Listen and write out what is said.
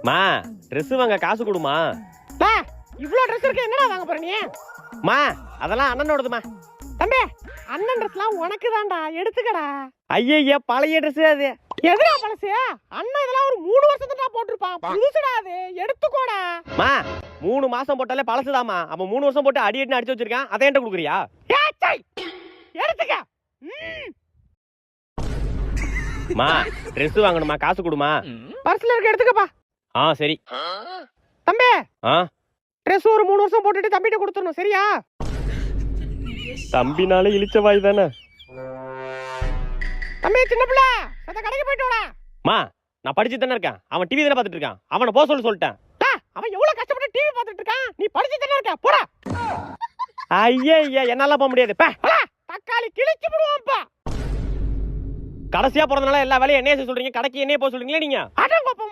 மா ட்ரெஸ் வாங்க காசு கொடுமா. இவ்வளவு ட்ரெஸ் இருக்கு, என்னடா வாங்க போற நீ? மா அதெல்லாம் அண்ணனோடதுமா. தம்பி, அண்ணன் ட்ரெஸ்லாம் உனக்கு தான்டா, எடுத்துக்கடா. ஐயா பழைய ட்ரெஸ் அது. எதுடா பழசு? அண்ணன் இதெல்லாம் ஒரு 3 வருஷத்துக்கு தான் போட்டுருப்பான், புதுசுடா அது, எடுத்துக்கோடா. மா 3 மாசம் போட்டாலே பழசுதாமா. அப்ப 3 வருஷம் போட்டு அடி அடின்னு அடிச்சு வச்சிருக்கான், அதை என்கிட்ட கொடுக்குறியா? எடுத்துக்க. மா ட்ரெஸ் வாங்கணுமா, காசு கொடுமா. பர்ஸ்ல இருக்க, எடுத்துக்கப்பா. சரி. தம்பி, ஆ ட்ரெஸ் ஒரு 3 வருஷம் போட்டுட்டு தம்பிட்ட கொடுத்துடணும், சரியா? தம்பினாலே இழிச்ச வாய் தானே. தம்பி சின்ன பிள்ளை, அந்த கடைக்கு போயிட்டு வாடா. மா நான் படிச்சு தானே இருக்கேன், அவன் டிவி தானே பார்த்துட்டு இருக்கான், அவனை போக சொல்லிட்டேன். அவன் எவ்வளவு கஷ்டப்பட்டு டிவி பார்த்துட்டு இருக்கான், நீ படிச்சு தானே இருக்க, போடா. ஐயா என்னால போக முடியாது. தக்காளி கிழிச்சு விடுவான்ப்பா. கடைசியா பிறந்தனால எல்லா வேலையும் என்னைய சொல்றீங்க, கடைக்கு என்னைய போக சொல்றீங்களா நீங்க? அடங்கப்பா.